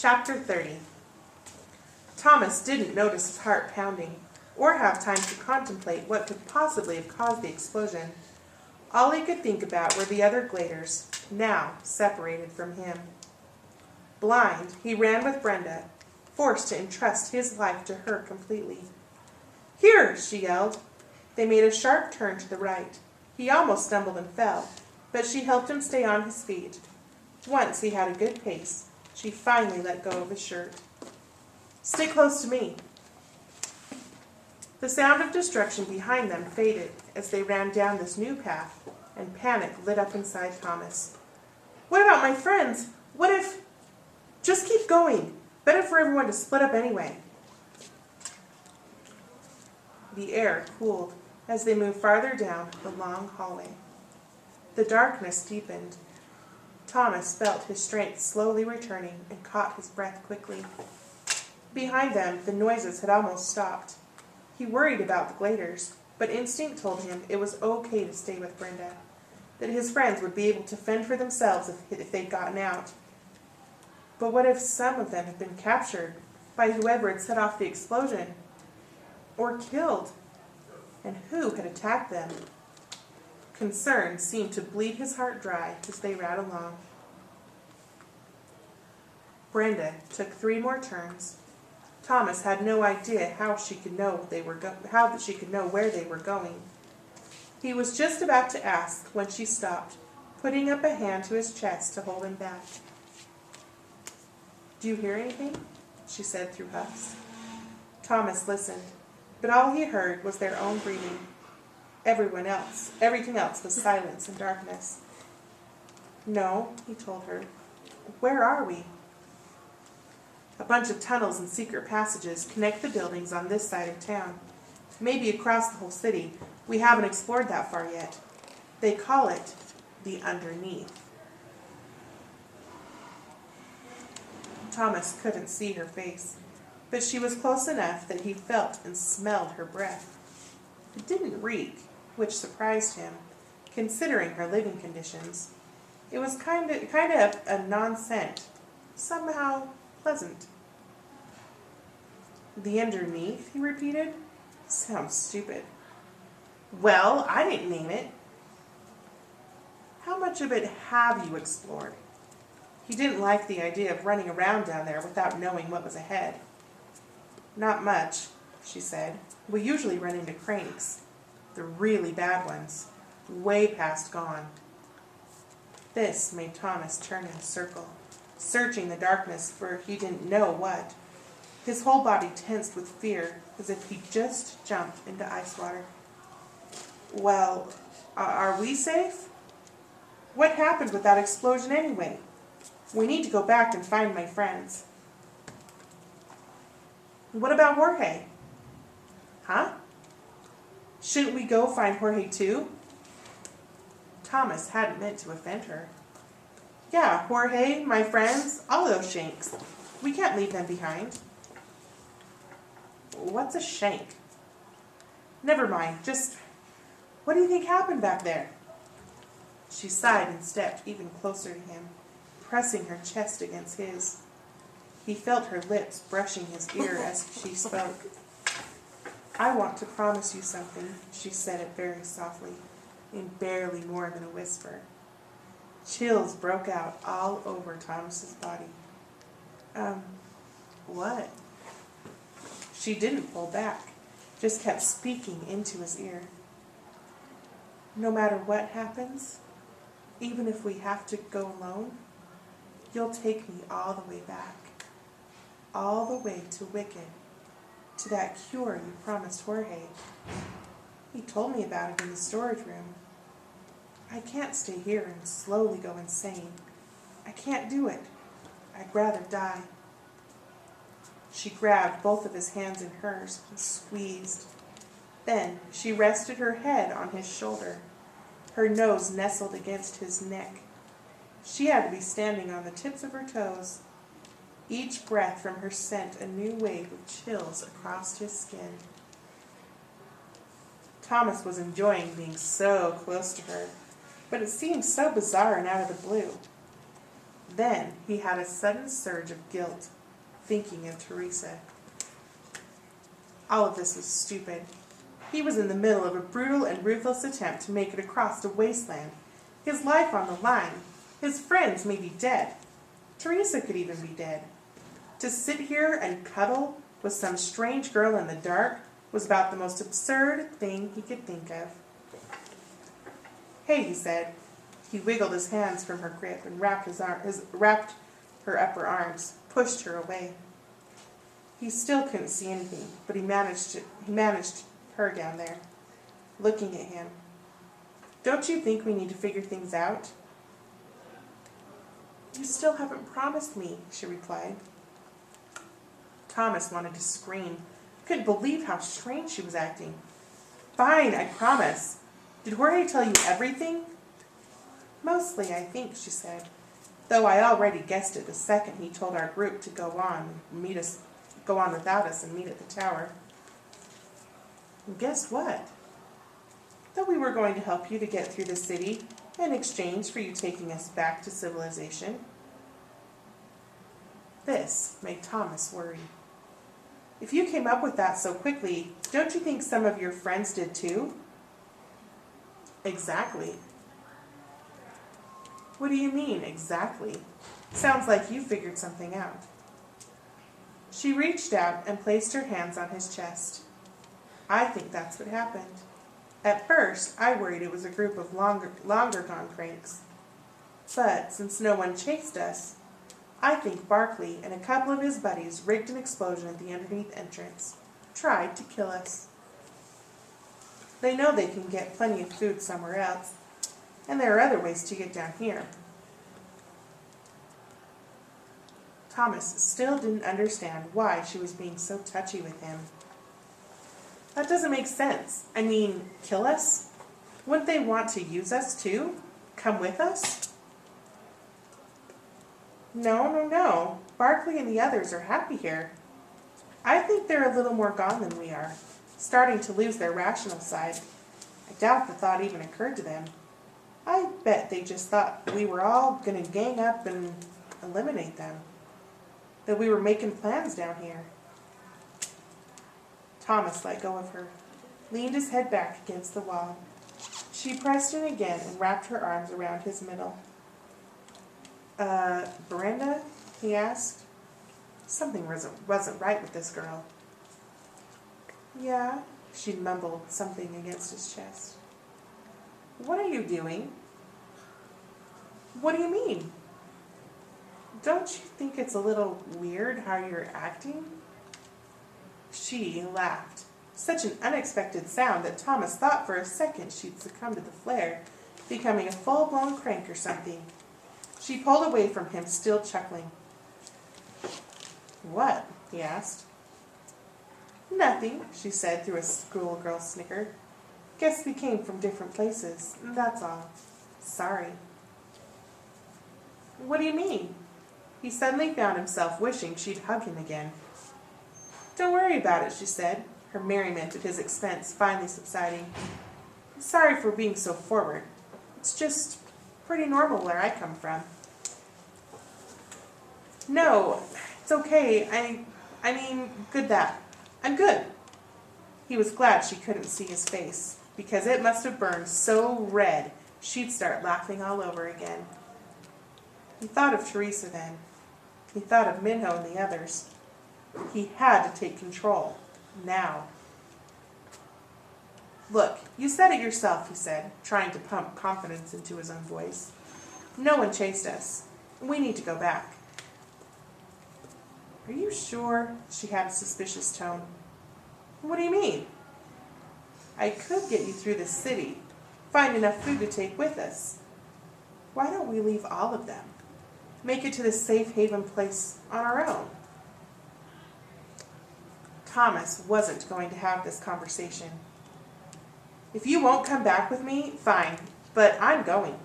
Chapter 30. Thomas didn't notice his heart pounding, or have time to contemplate what could possibly have caused the explosion. All he could think about were the other Gladers, now separated from him. Blind, he ran with Brenda, forced to entrust his life to her completely. "Here!" she yelled. They made a sharp turn to the right. He almost stumbled and fell, but she helped him stay on his feet. Once he had a good pace, she finally let go of his shirt. "Stay close to me." The sound of destruction behind them faded as they ran down this new path, and panic lit up inside Thomas. "What about my friends? What if—" "Just keep going. Better for everyone to split up anyway." The air cooled as they moved farther down the long hallway. The darkness deepened. Thomas felt his strength slowly returning and caught his breath quickly. Behind them, the noises had almost stopped. He worried about the Gladers, but instinct told him it was okay to stay with Brenda, that his friends would be able to fend for themselves if they'd gotten out. But what if some of them had been captured by whoever had set off the explosion? Or killed? And who had attacked them? Concern seemed to bleed his heart dry as they ran along. Brenda took 3 more turns. Thomas had no idea how she could know where they were going. He was just about to ask when she stopped, putting up a hand to his chest to hold him back. "Do you hear anything?" she said through huffs. Thomas listened, but all he heard was their own breathing. Everything else was silence and darkness. "No," he told her. "Where are we?" "A bunch of tunnels and secret passages connect the buildings on this side of town. Maybe across the whole city. We haven't explored that far yet. They call it the underneath." Thomas couldn't see her face, but she was close enough that he felt and smelled her breath. It didn't reek, which surprised him, considering her living conditions. It was kind of a non-scent, somehow pleasant. "The underneath," he repeated. "Sounds stupid." "Well, I didn't name it." "How much of it have you explored?" He didn't like the idea of running around down there without knowing what was ahead. "Not much," she said. "We usually run into cranks. The really bad ones. Way past gone." This made Thomas turn in a circle, searching the darkness for he didn't know what. His whole body tensed with fear, as if he just jumped into ice water. "Well, are we safe? What happened with that explosion anyway? We need to go back and find my friends." "What about Jorge?" "Huh? Shouldn't we go find Jorge too?" Thomas hadn't meant to offend her. "Yeah, Jorge, my friends, all those shanks. We can't leave them behind." "What's a shank?" "Never mind, just what do you think happened back there?" She sighed and stepped even closer to him, pressing her chest against his. He felt her lips brushing his ear as she spoke. "I want to promise you something," she said it very softly, in barely more than a whisper. Chills broke out all over Thomas's body. What?" She didn't pull back, just kept speaking into his ear. "No matter what happens, even if we have to go alone, you'll take me all the way back. All the way to Wicked, to that cure you promised Jorge. He told me about it in the storage room. I can't stay here and slowly go insane. I can't do it. I'd rather die." She grabbed both of his hands in hers and squeezed. Then she rested her head on his shoulder. Her nose nestled against his neck. She had to be standing on the tips of her toes. Each breath from her sent a new wave of chills across his skin. Thomas was enjoying being so close to her, but it seemed so bizarre and out of the blue. Then he had a sudden surge of guilt, thinking of Teresa. All of this was stupid. He was in the middle of a brutal and ruthless attempt to make it across a wasteland. His life on the line. His friends may be dead. Teresa could even be dead. To sit here and cuddle with some strange girl in the dark was about the most absurd thing he could think of. "Hey," he said. He wiggled his hands from her grip and wrapped her upper arms, pushed her away. He still couldn't see anything, but he managed her down there, looking at him. "Don't you think we need to figure things out?" "You still haven't promised me," she replied. Thomas wanted to scream. Couldn't believe how strange she was acting. "Fine, I promise. Did Jorge tell you everything?" "Mostly, I think," she said. "Though I already guessed it the second he told our group to go on without us and meet at the tower." "Guess what?" "That we were going to help you to get through the city in exchange for you taking us back to civilization." This made Thomas worry. "If you came up with that so quickly, don't you think some of your friends did too?" "Exactly." "What do you mean, exactly? Sounds like you figured something out." She reached out and placed her hands on his chest. "I think that's what happened. At first, I worried it was a group of longer gone cranks. But since no one chased us, I think Barkley and a couple of his buddies rigged an explosion at the underneath entrance, tried to kill us. They know they can get plenty of food somewhere else, and there are other ways to get down here." Thomas still didn't understand why she was being so touchy with him. "That doesn't make sense. I mean, kill us? Wouldn't they want to use us too? Come with us?" No. Barkley and the others are happy here. I think they're a little more gone than we are, starting to lose their rational side. I doubt the thought even occurred to them. I bet they just thought we were all going to gang up and eliminate them. That we were making plans down here." Thomas let go of her, leaned his head back against the wall. She pressed in again and wrapped her arms around his middle. Brenda?" he asked. Something wasn't right with this girl. "Yeah," she mumbled something against his chest. "What are you doing?" "What do you mean?" "Don't you think it's a little weird how you're acting?" She laughed. Such an unexpected sound that Thomas thought for a second she'd succumb to the flare, becoming a full-blown crank or something. She pulled away from him, still chuckling. "What?" he asked. "Nothing," she said through a schoolgirl snicker. "Guess we came from different places, that's all. Sorry." "What do you mean?" He suddenly found himself wishing she'd hug him again. "Don't worry about it," she said, her merriment at his expense finally subsiding. "I'm sorry for being so forward. It's just pretty normal where I come from." "No, it's okay. I mean, I'm good." He was glad she couldn't see his face, because it must have burned so red she'd start laughing all over again. He thought of Teresa then. He thought of Minho and the others. He had to take control, now. "Look, you said it yourself," he said, trying to pump confidence into his own voice. "No one chased us. We need to go back." "Are you sure?" She had a suspicious tone. "What do you mean?" "I could get you through the city, find enough food to take with us. Why don't we leave all of them? Make it to the safe haven place on our own?" Thomas wasn't going to have this conversation. "If you won't come back with me, fine, but I'm going."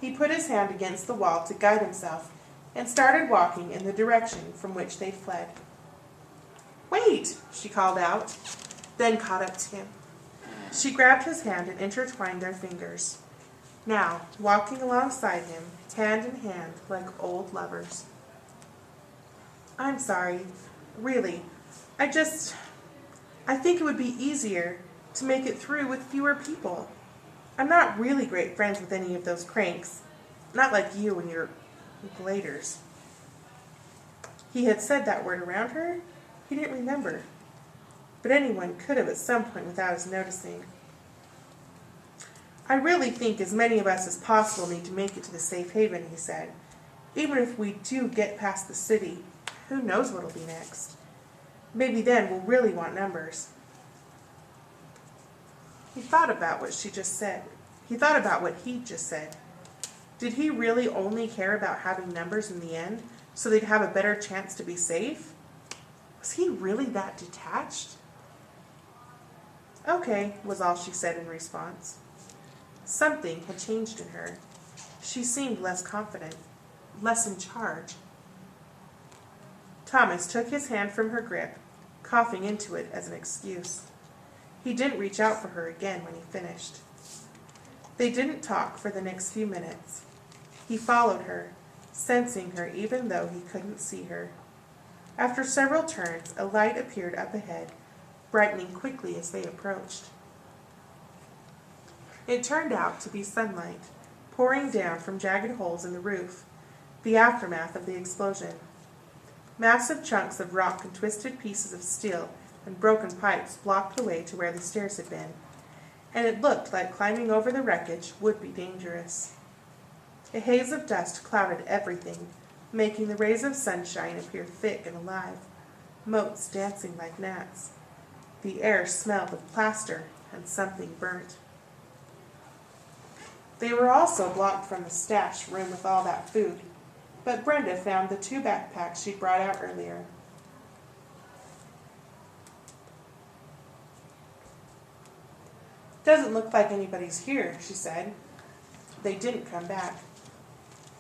He put his hand against the wall to guide himself and started walking in the direction from which they fled. "Wait!" she called out, then caught up to him. She grabbed his hand and intertwined their fingers. now walking alongside him, hand in hand like old lovers. I'm sorry, really. I think it would be easier to make it through with fewer people. I'm not really great friends with any of those cranks. Not like you and your gladers. He had said that word around her? He didn't remember. But anyone could have at some point without his noticing. I really think as many of us as possible need to make it to the safe haven, he said. Even if we do get past the city, who knows what'll be next? Maybe then we'll really want numbers. He thought about what she just said. He thought about what he just said. Did he really only care about having numbers in the end so they'd have a better chance to be safe? Was he really that detached? Okay, was all she said in response. Something had changed in her. She seemed less confident, less in charge. Thomas took his hand from her grip, coughing into it as an excuse. He didn't reach out for her again when he finished. They didn't talk for the next few minutes. He followed her, sensing her even though he couldn't see her. After several turns, a light appeared up ahead, brightening quickly as they approached. It turned out to be sunlight, pouring down from jagged holes in the roof, the aftermath of the explosion. Massive chunks of rock and twisted pieces of steel and broken pipes blocked the way to where the stairs had been, and it looked like climbing over the wreckage would be dangerous. A haze of dust clouded everything, making the rays of sunshine appear thick and alive, motes dancing like gnats. The air smelled of plaster and something burnt. They were also blocked from the stash room with all that food, but Brenda found the 2 backpacks she'd brought out earlier. Doesn't look like anybody's here, she said. They didn't come back.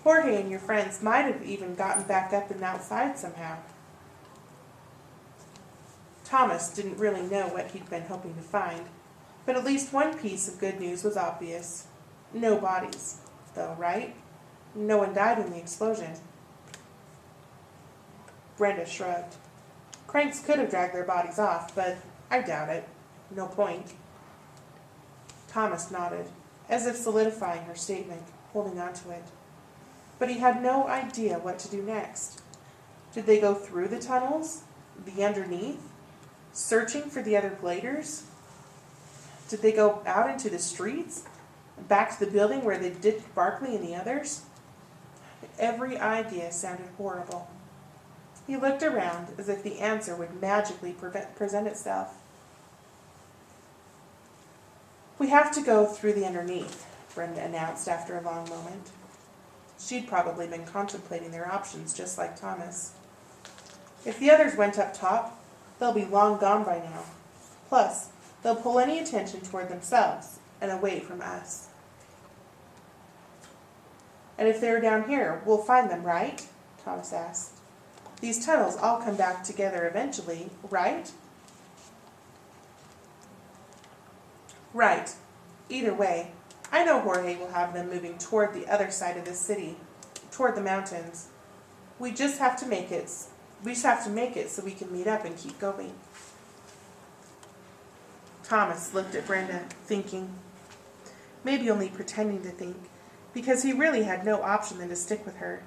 Jorge and your friends might have even gotten back up and outside somehow. Thomas didn't really know what he'd been hoping to find, but at least one piece of good news was obvious. No bodies, though, right? No one died in the explosion. Brenda shrugged. Cranks could have dragged their bodies off, but I doubt it. No point. Thomas nodded, as if solidifying her statement, holding on to it. But he had no idea what to do next. Did they go through the tunnels? The underneath? Searching for the other gladers? Did they go out into the streets? Back to the building where they ditched Barkley and the others? Every idea sounded horrible. He looked around as if the answer would magically present itself. We have to go through the underneath, Brenda announced after a long moment. She'd probably been contemplating their options just like Thomas. If the others went up top, they'll be long gone by now. Plus, they'll pull any attention toward themselves and away from us. And if they're down here, we'll find them, right? Thomas asked. These tunnels all come back together eventually, right? Right. Either way, I know Jorge will have them moving toward the other side of the city, toward the mountains. We just have to make it so we can meet up and keep going. Thomas looked at Brenda, thinking. Maybe only pretending to think, because he really had no option than to stick with her.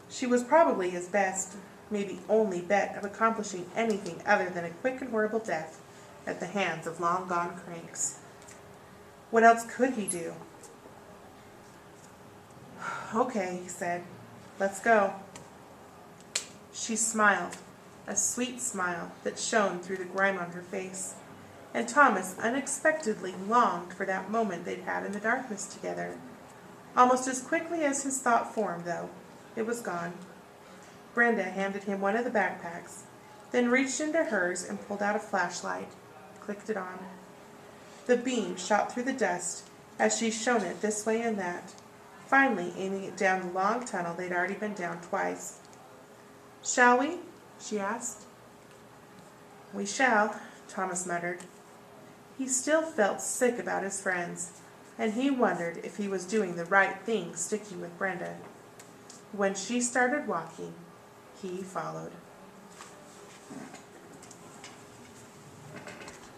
She was probably his best, maybe only bet of accomplishing anything other than a quick and horrible death at the hands of long-gone cranks. What else could he do? Okay, he said. Let's go. She smiled, a sweet smile that shone through the grime on her face, and Thomas unexpectedly longed for that moment they'd had in the darkness together. Almost as quickly as his thought formed, though, it was gone. Brenda handed him one of the backpacks, then reached into hers and pulled out a flashlight, clicked it on. The beam shot through the dust as she shone it this way and that, finally aiming it down the long tunnel they'd already been down twice. Shall we? She asked. We shall, Thomas muttered. He still felt sick about his friends, and he wondered if he was doing the right thing sticking with Brenda. When she started walking, he followed.